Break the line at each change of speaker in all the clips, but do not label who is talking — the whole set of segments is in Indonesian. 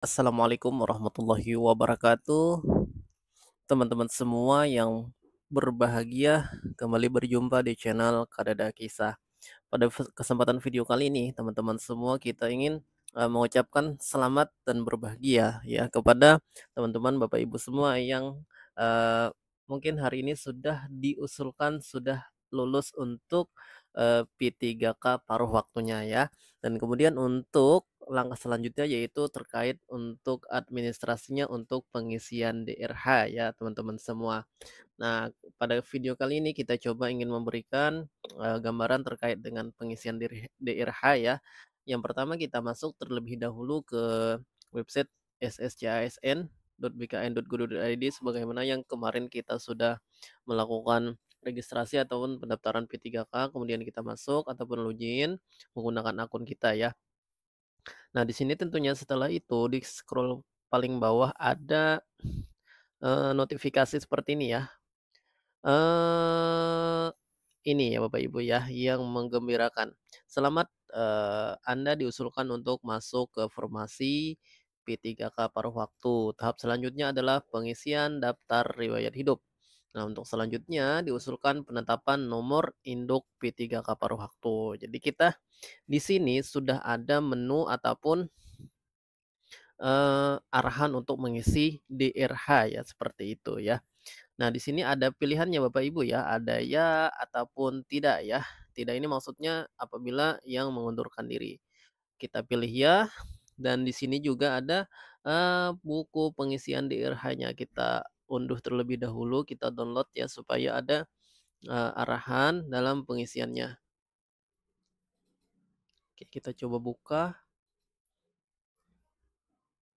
Assalamualaikum warahmatullahi wabarakatuh. Teman-teman semua yang berbahagia, kembali berjumpa di channel Kadada Kisah. Pada kesempatan video kali ini, teman-teman semua kita ingin mengucapkan selamat dan berbahagia ya kepada teman-teman Bapak Ibu semua yang eh, mungkin hari ini sudah diusulkan sudah lulus untuk P3K paruh waktunya ya. Dan kemudian untuk langkah selanjutnya yaitu terkait untuk administrasinya untuk pengisian DRH ya teman-teman semua. Nah, pada video kali ini kita coba ingin memberikan gambaran terkait dengan pengisian DRH ya. Yang pertama kita masuk terlebih dahulu ke website sscisn.bkn.go.id sebagaimana yang kemarin kita sudah melakukan registrasi ataupun pendaftaran P3K, kemudian kita masuk ataupun login menggunakan akun kita ya. Nah, di sini tentunya setelah itu di scroll paling bawah ada notifikasi seperti ini ya. Eee, ini ya Bapak Ibu ya, yang menggembirakan. Selamat, Anda diusulkan untuk masuk ke formasi P3K paruh waktu. Tahap selanjutnya adalah pengisian daftar riwayat hidup. Nah, untuk selanjutnya diusulkan penetapan nomor induk P3K paruh waktu. Jadi kita di sini sudah ada menu ataupun arahan untuk mengisi DRH ya, seperti itu ya. Nah, di sini ada pilihannya Bapak Ibu ya, ada ya ataupun tidak ya. Tidak ini maksudnya apabila yang mengundurkan diri. Kita pilih ya, dan di sini juga ada, buku pengisian DRH-nya. Kita unduh terlebih dahulu, kita download ya supaya ada, arahan dalam pengisiannya. Oke, kita coba buka.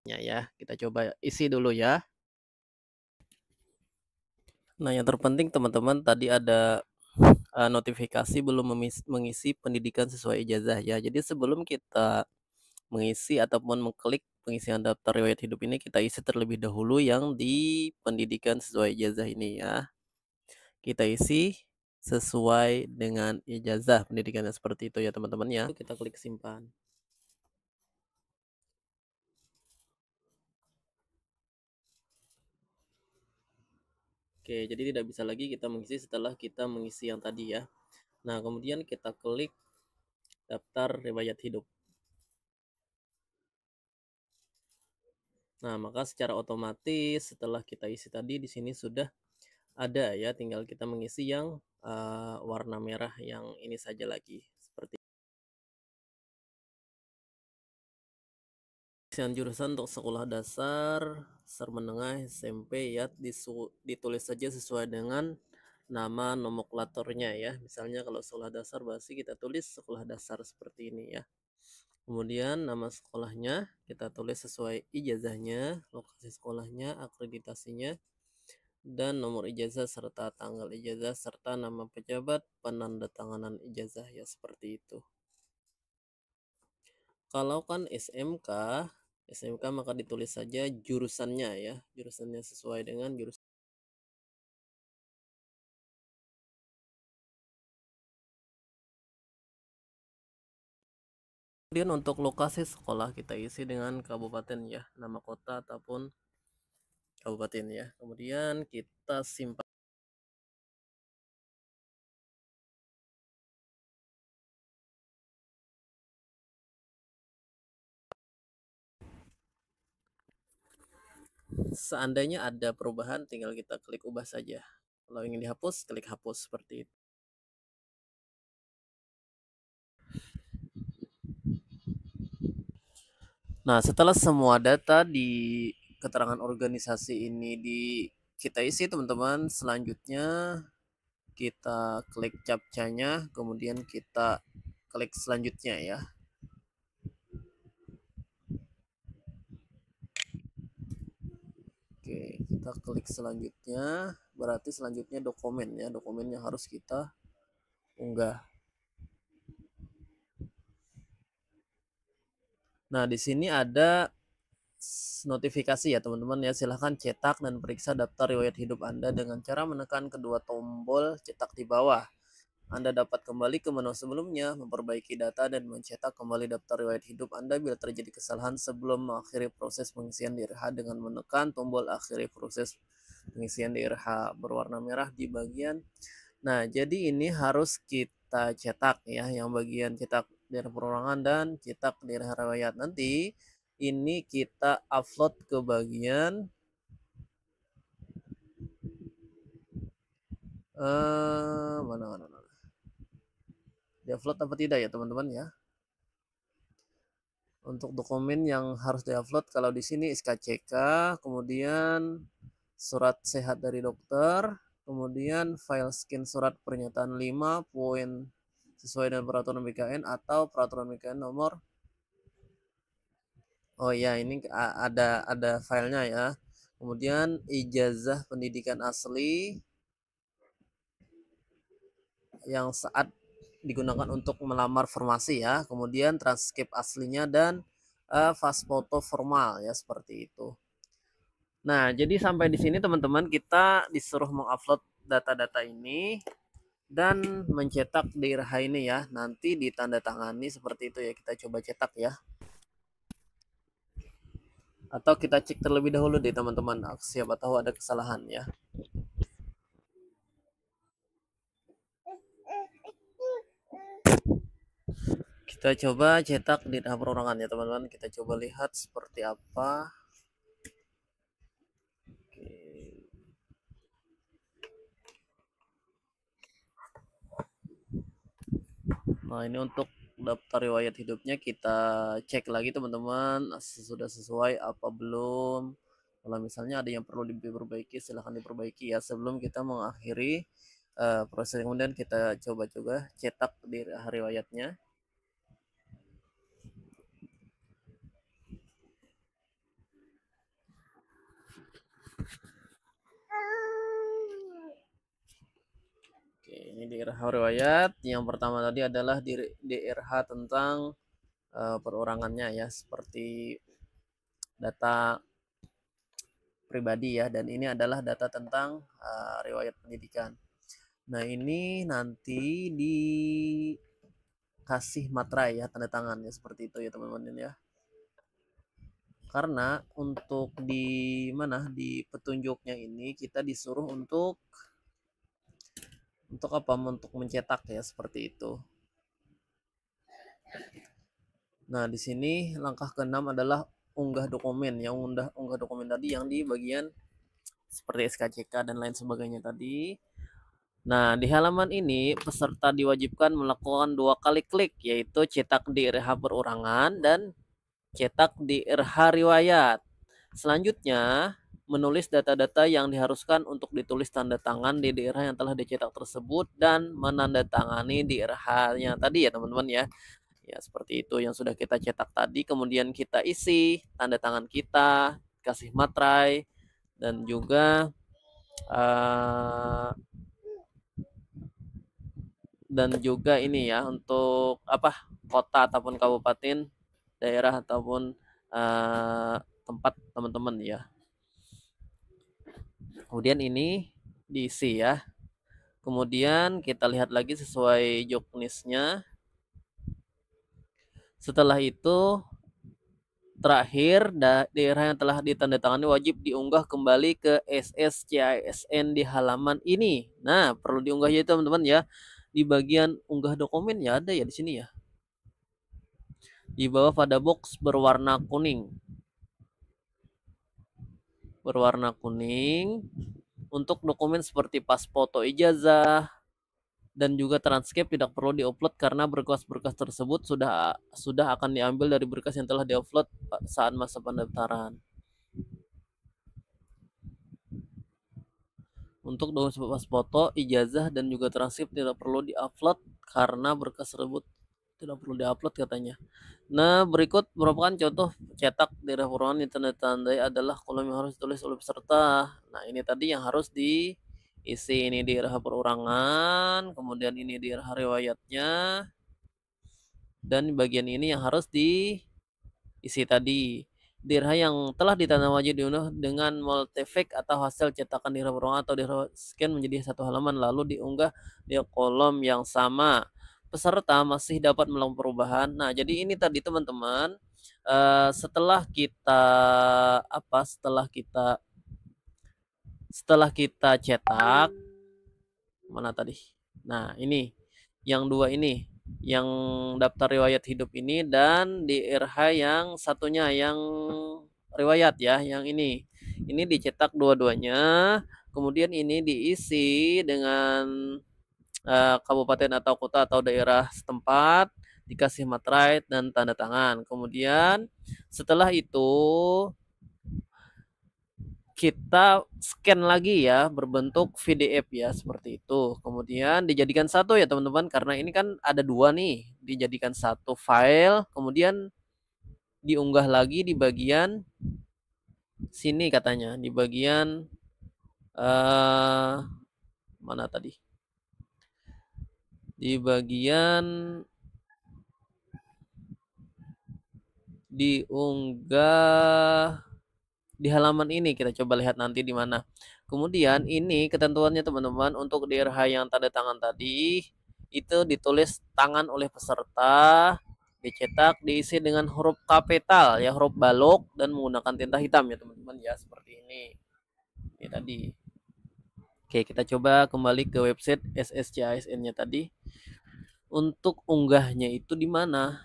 Ya, kita coba isi dulu ya. Nah, yang terpenting teman-teman tadi ada notifikasi belum mengisi pendidikan sesuai ijazah ya. Jadi sebelum kita mengisi ataupun mengklik pengisian daftar riwayat hidup ini, kita isi terlebih dahulu yang di pendidikan sesuai ijazah ini ya. Kita isi sesuai dengan ijazah pendidikannya seperti itu ya teman-teman ya. Kita klik simpan. Oke, jadi tidak bisa lagi kita mengisi setelah kita mengisi yang tadi ya. Nah, kemudian kita klik daftar riwayat hidup. Nah, maka secara otomatis setelah kita isi tadi di sini sudah ada ya, tinggal kita mengisi yang warna merah yang ini saja lagi seperti pilihan jurusan untuk sekolah dasar, dasar menengah, SMP ya, ditulis saja sesuai dengan nama nomenklaturnya ya. Misalnya kalau sekolah dasar berarti kita tulis sekolah dasar seperti ini ya. Kemudian nama sekolahnya kita tulis sesuai ijazahnya, lokasi sekolahnya, akreditasinya, dan nomor ijazah serta tanggal ijazah serta nama pejabat penandatanganan ijazah ya, seperti itu. Kalau kan SMK maka ditulis saja jurusannya ya, jurusannya sesuai dengan jurusan. Kemudian untuk lokasi sekolah kita isi dengan kabupaten ya, nama kota ataupun kabupaten ya. Kemudian kita simpan. Seandainya ada perubahan tinggal kita klik ubah saja. Kalau ingin dihapus, klik hapus seperti itu. Nah, setelah semua data di keterangan organisasi ini kita isi teman-teman, selanjutnya kita klik captcha-nya, kemudian kita klik selanjutnya ya. Oke, kita klik selanjutnya, berarti selanjutnya dokumen ya, dokumennya harus kita unggah. Nah, di sini ada notifikasi ya teman-teman ya, silahkan cetak dan periksa daftar riwayat hidup Anda dengan cara menekan kedua tombol cetak di bawah. Anda dapat kembali ke menu sebelumnya, memperbaiki data, dan mencetak kembali daftar riwayat hidup Anda bila terjadi kesalahan sebelum mengakhiri proses pengisian DRH dengan menekan tombol akhiri proses pengisian DRH berwarna merah di bagian. Nah, jadi ini harus kita cetak ya, yang bagian cetak DRH perorangan dan cetak DRH riwayat. Nanti ini kita upload ke bagian mana diupload apa tidak ya teman-teman ya. Untuk dokumen yang harus diupload kalau di sini SKCK, kemudian surat sehat dari dokter, kemudian file scan surat pernyataan 5 poin sesuai dengan peraturan BKN atau peraturan BKN nomor. Oh ya, ini ada filenya ya. Kemudian ijazah pendidikan asli yang saat digunakan untuk melamar formasi ya, kemudian transkrip aslinya dan fast foto formal ya, seperti itu. Nah, jadi sampai di sini teman-teman kita disuruh mengupload data-data ini dan mencetak DRH ini ya, nanti ditandatangani seperti itu ya. Kita coba cetak ya, atau kita cek terlebih dahulu deh teman-teman, siapa tahu ada kesalahan ya. Kita coba cetak di tahap perorangan ya teman-teman. Kita coba lihat seperti apa. Oke. Nah, ini untuk daftar riwayat hidupnya kita cek lagi teman-teman, sudah sesuai apa belum. Kalau misalnya ada yang perlu diperbaiki, silahkan diperbaiki ya sebelum kita mengakhiri proses. Kemudian kita coba-coba cetak di riwayatnya. Oke, ini DRH riwayat. Yang pertama tadi adalah DRH tentang perorangannya ya, seperti data pribadi ya, dan ini adalah data tentang riwayat pendidikan. Nah, ini nanti dikasih materai ya, tanda tangan ya, seperti itu ya teman-teman ya. Karena untuk di mana di petunjuknya ini kita disuruh untuk apa? Untuk mencetak ya, seperti itu. Nah, di sini langkah ke-6 adalah unggah dokumen. Yang unggah dokumen tadi yang di bagian seperti SKCK dan lain sebagainya tadi. Nah, di halaman ini peserta diwajibkan melakukan 2 kali klik, yaitu cetak di RH perorangan dan cetak di RH riwayat. Selanjutnya, menulis data-data yang diharuskan untuk ditulis tanda tangan di daerah yang telah dicetak tersebut dan menandatangani di RH-nya tadi ya teman-teman ya. Ya, seperti itu yang sudah kita cetak tadi, kemudian kita isi tanda tangan kita, kasih materai, dan juga ini ya, untuk apa, kota ataupun kabupaten, daerah ataupun tempat teman-teman ya. Kemudian ini diisi ya. Kemudian kita lihat lagi sesuai joknisnya. Setelah itu terakhir, daerah yang telah ditandatangani wajib diunggah kembali ke SSCISN di halaman ini. Nah, perlu diunggah ya teman-teman ya. Di bagian unggah dokumen ya, ada ya di sini ya. Di bawah pada box berwarna kuning. Berwarna kuning. Untuk dokumen seperti pas foto ijazah dan juga transkrip tidak perlu diupload karena berkas-berkas tersebut sudah akan diambil dari berkas yang telah diupload saat masa pendaftaran. Untuk dokumen pas foto, ijazah, dan juga transkrip tidak perlu diupload karena berkas tersebut tidak perlu diupload katanya. Nah, berikut merupakan contoh cetak daerah perorangan yang tanda-tandai adalah kolom yang harus ditulis oleh peserta. Nah, ini tadi yang harus diisi, ini daerah perorangan, kemudian ini daerah riwayatnya, dan bagian ini yang harus diisi tadi. DIRH yang telah ditanda wajib diunduh dengan multifact atau hasil cetakan DIRH berulang atau DIRH scan menjadi satu halaman lalu diunggah di kolom yang sama. Peserta masih dapat melakukan perubahan. Nah, jadi ini tadi teman-teman, setelah kita setelah kita cetak, mana tadi? Nah, ini yang dua ini, yang daftar riwayat hidup ini dan di RH yang satunya yang riwayat ya, yang ini. Ini dicetak dua-duanya, kemudian ini diisi dengan kabupaten atau kota atau daerah setempat, dikasih materai dan tanda tangan. Kemudian setelah itu kita scan lagi ya berbentuk PDF ya seperti itu. Kemudian dijadikan satu ya teman-teman, karena ini kan ada dua nih, dijadikan satu file, kemudian diunggah lagi di bagian sini katanya, di bagian mana tadi? Di bagian diunggah di halaman ini, kita coba lihat nanti di mana. Kemudian ini ketentuannya teman-teman, untuk DRH yang tanda tangan tadi itu ditulis tangan oleh peserta, dicetak, diisi dengan huruf kapital ya, huruf balok dan menggunakan tinta hitam ya teman-teman ya, seperti ini. Ini tadi. Oke, kita coba kembali ke website SSCASN-nya tadi. Untuk unggahnya itu di mana?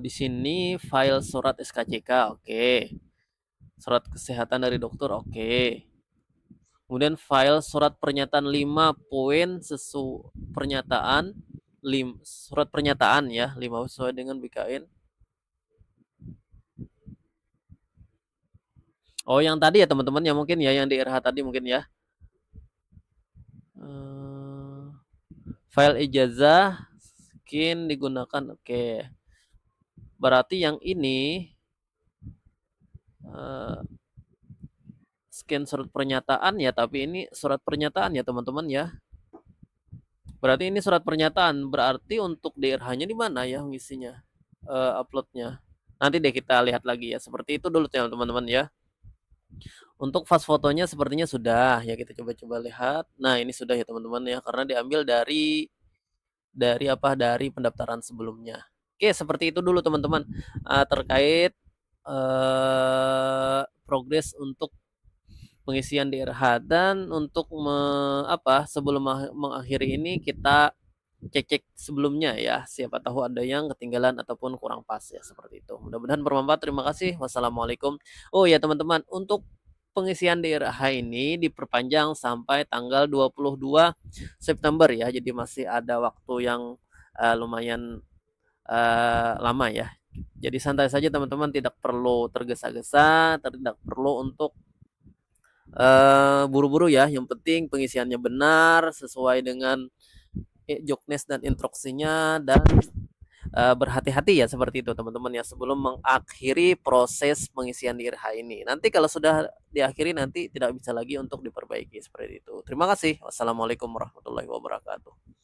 Di sini file surat SKCK, oke. Surat kesehatan dari dokter, oke. Kemudian file surat pernyataan 5 poin pernyataan surat pernyataan ya, 5 sesuai dengan BKN. Oh, yang tadi ya teman-teman ya, mungkin ya yang di RH tadi mungkin ya. File ijazah skin digunakan, oke. Berarti yang ini scan surat pernyataan ya, tapi ini surat pernyataan ya teman-teman ya. Berarti ini surat pernyataan, berarti untuk DRH-nya di mana ya ngisinya, uploadnya. Nanti deh kita lihat lagi ya, seperti itu dulu ya teman-teman ya. Untuk fast fotonya sepertinya sudah ya, kita coba-coba lihat. Nah, ini sudah ya teman-teman ya, karena diambil dari pendaftaran sebelumnya. Oke, seperti itu dulu teman-teman, terkait progres untuk pengisian DRH. Dan untuk sebelum mengakhiri ini kita cek-cek sebelumnya ya, siapa tahu ada yang ketinggalan ataupun kurang pas ya, seperti itu. Mudah-mudahan bermanfaat. Terima kasih. Wassalamualaikum. Oh ya teman-teman, untuk pengisian DRH ini diperpanjang sampai tanggal 22 September ya, jadi masih ada waktu yang lumayan lama ya. Jadi santai saja teman-teman, tidak perlu tergesa-gesa, tidak perlu untuk buru-buru ya. Yang penting pengisiannya benar sesuai dengan joknes dan instruksinya, dan berhati-hati ya, seperti itu teman-teman ya, sebelum mengakhiri proses pengisian DRH ini. Nanti kalau sudah diakhiri nanti tidak bisa lagi untuk diperbaiki, seperti itu. Terima kasih. Wassalamualaikum warahmatullahi wabarakatuh.